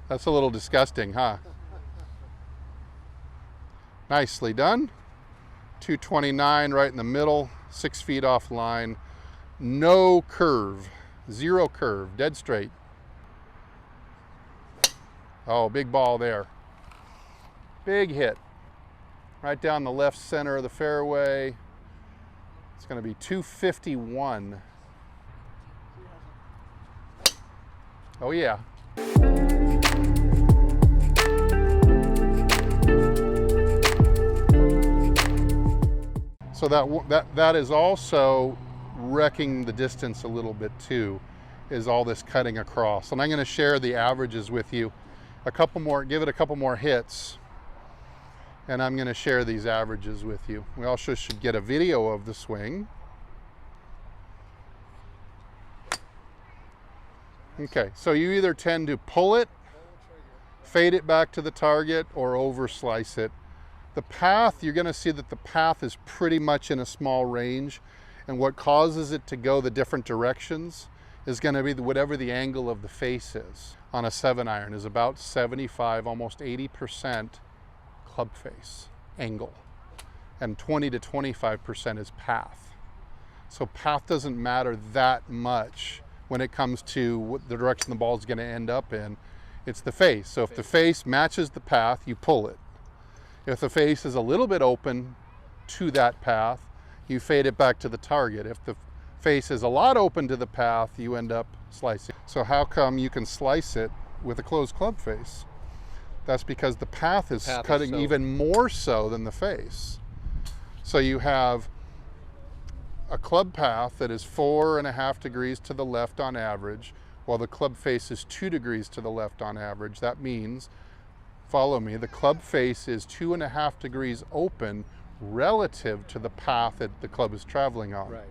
That's a little disgusting, huh? Nicely done. 229 right in the middle, 6 feet off line. No curve, 0 curve, dead straight. Oh, big ball there. Big hit. Right down the left center of the fairway. It's going to be 251. Oh yeah. So that is also wrecking the distance a little bit too, is all this cutting across. And I'm going to share the averages with you. A couple more, give it a couple more hits, and I'm going to share these averages with you. We also should get a video of the swing. Okay, so you either tend to pull it, fade it back to the target, or over slice it. The path, you're going to see that the path is pretty much in a small range, and what causes it to go the different directions is going to be whatever the angle of the face is. On a 7-iron is about 75, almost 80% club face angle, and 20 to 25% is path. So path doesn't matter that much when it comes to what the direction the ball is going to end up in. It's the face. So if the face matches the path, you pull it. If the face is a little bit open to that path, you fade it back to the target. If the face is a lot open to the path, you end up slicing. So how come you can slice it with a closed club face? That's because the path is cutting even more so than the face. So you have a club path that is 4.5 degrees to the left on average, while the club face is 2 degrees to the left on average. That means, follow me, the club face is 2.5 degrees open relative to the path that the club is traveling on. Right.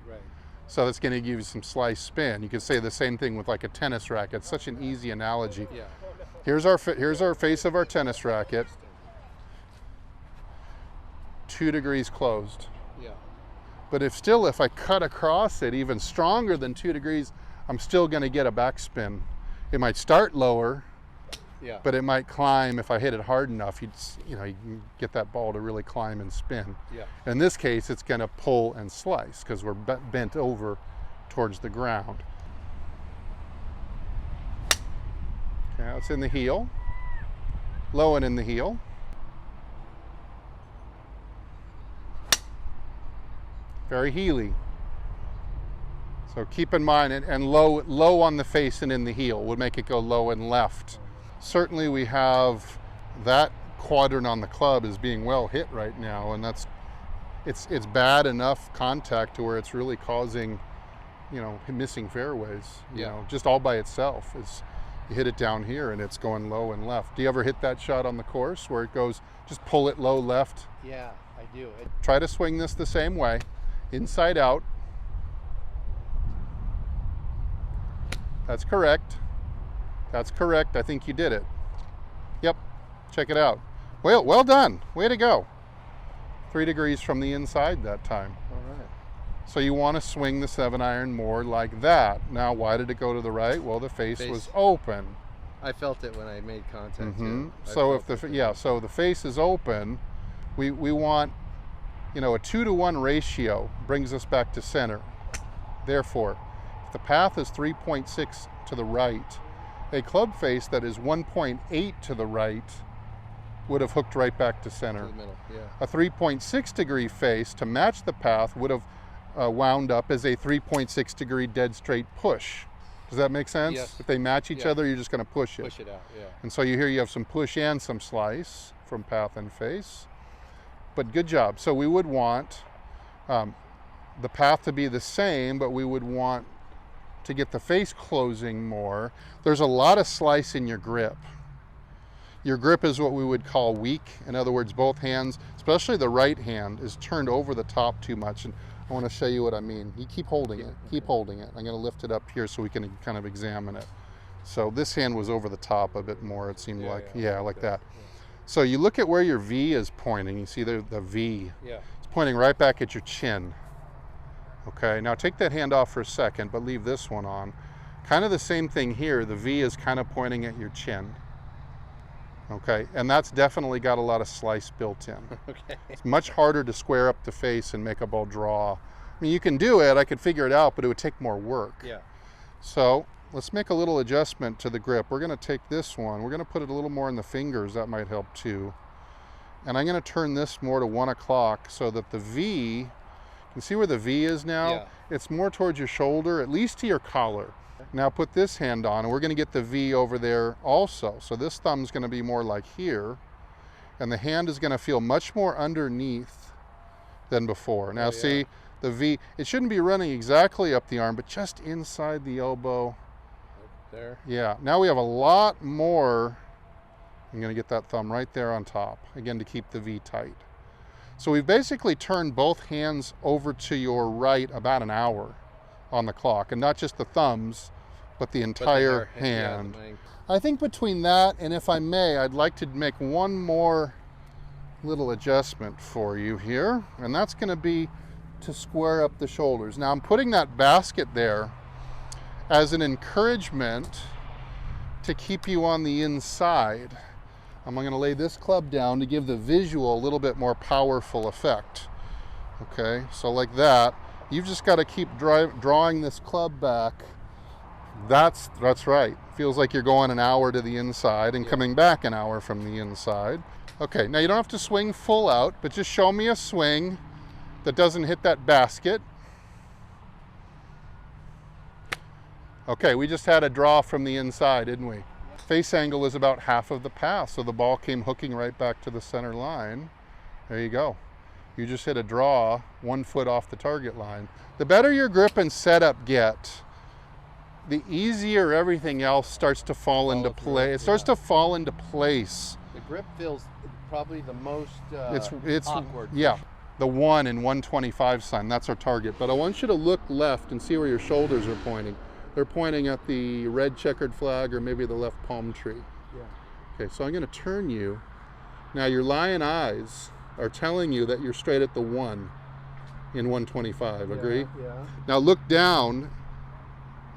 So that's going to give you some slice spin. You could say the same thing with like a tennis racket. It's such an easy analogy. Yeah. Here's our face of our tennis racket. 2 degrees closed. Yeah. But if I cut across it even stronger than 2 degrees, I'm still going to get a backspin. It might start lower, Yeah. but it might climb. If I hit it hard enough, you can get that ball to really climb and spin. Yeah. In this case, it's going to pull and slice because we're bent over towards the ground. Okay, now it's in the heel, low and in the heel. Very heely. So keep in mind, and low on the face and in the heel would make it go low and left. Certainly we have that quadrant on the club is being well hit right now, and it's bad enough contact to where it's really causing, missing fairways, just all by itself. You hit it down here and it's going low and left. Do you ever hit that shot on the course where it goes, just pull it low left? Yeah, I do. Try to swing this the same way, inside out. That's correct. That's correct. I think you did it. Yep. Check it out. Well done. Way to go. 3 degrees from the inside that time. All right. So you want to swing the 7-iron more like that. Now, why did it go to the right? Well, the face was open. I felt it when I made contact. Too. So if so the face is open, we want, a 2-to-1 ratio brings us back to center. Therefore, if the path is 3.6 to the right, a club face that is 1.8 to the right would have hooked right back to center. To the middle, yeah. A 3.6 degree face to match the path would have wound up as a 3.6 degree dead straight push. Does that make sense? Yes. If they match each other, you're just going to push it. Push it out, yeah. And so you have some push and some slice from path and face. But good job. So we would want the path to be the same, but we would want to get the face closing more. There's a lot of slice in your grip. Your grip is what we would call weak. In other words, both hands, especially the right hand, is turned over the top too much. And I want to show you what I mean. You keep holding it. Keep holding it. I'm going to lift it up here so we can kind of examine it. So this hand was over the top a bit more, it seemed like. Yeah, like that. Yeah. So you look at where your V is pointing. You see the V. Yeah. It's pointing right back at your chin. Okay, now take that hand off for a second, but leave this one on. Kind of the same thing here. The V is kind of pointing at your chin. Okay, and that's definitely got a lot of slice built in. Okay. It's much harder to square up the face and make a ball draw. I mean, you can do it, I could figure it out, but it would take more work. Yeah. So let's make a little adjustment to the grip. We're gonna take this one, we're gonna put it a little more in the fingers, that might help too. And I'm gonna turn this more to 1 o'clock so that the V, you can see where the V is now? Yeah. It's more towards your shoulder, at least to your collar. Now put this hand on, and we're gonna get the V over there also. So this thumb's gonna be more like here, and the hand is gonna feel much more underneath than before. Now see, the V, it shouldn't be running exactly up the arm, but just inside the elbow. There. Yeah, now we have a lot more. I'm gonna get that thumb right there on top, again to keep the V tight. So we've basically turned both hands over to your right about an hour on the clock, and not just the thumbs, but the entire hand. Yeah, I think between that and, if I may, I'd like to make one more little adjustment for you here, and that's gonna be to square up the shoulders. Now I'm putting that basket there as an encouragement to keep you on the inside. I'm gonna lay this club down to give the visual a little bit more powerful effect. Okay, so like that. You've just got to keep drawing this club back. That's right. Feels like you're going an hour to the inside and coming back an hour from the inside. Okay, now you don't have to swing full out, but just show me a swing that doesn't hit that basket. Okay, we just had a draw from the inside, didn't we? Face angle is about half of the pass, so the ball came hooking right back to the center line. There you go. You just hit a draw 1 foot off the target line. The better your grip and setup get, the easier everything else starts to fall into place. It starts to fall into place. The grip feels probably the most it's awkward. Yeah, the 1 in 125 sign, that's our target. But I want you to look left and see where your shoulders are pointing. They're pointing at the red checkered flag or maybe the left palm tree. Yeah. Okay, so I'm gonna turn you. Now your lion eyes are telling you that you're straight at the 1 in 125, agree? Yeah. Now look down,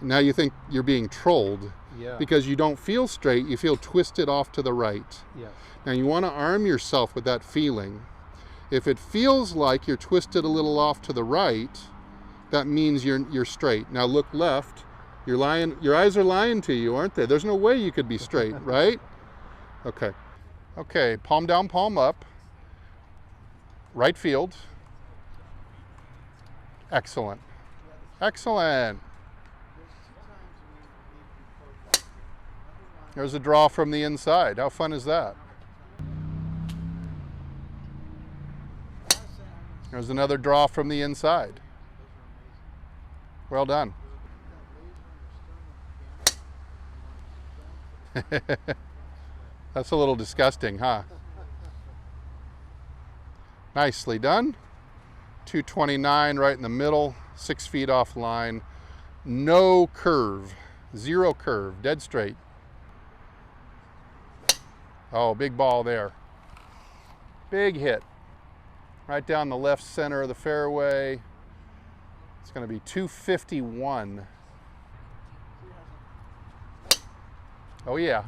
now you think you're being trolled because you don't feel straight, you feel twisted off to the right. Yeah. Now you want to arm yourself with that feeling. If it feels like you're twisted a little off to the right, that means you're straight. Now look left, your eyes are lying to you, aren't they? There's no way you could be straight, right? Okay. Okay, palm down, palm up. Right field. Excellent. Excellent. There's a draw from the inside. How fun is that? There's another draw from the inside. Well done. That's a little disgusting, huh? Nicely done. 229 right in the middle, 6 feet off line. No curve, 0 curve, dead straight. Oh, big ball there. Big hit. Right down the left center of the fairway. It's going to be 251. Oh yeah.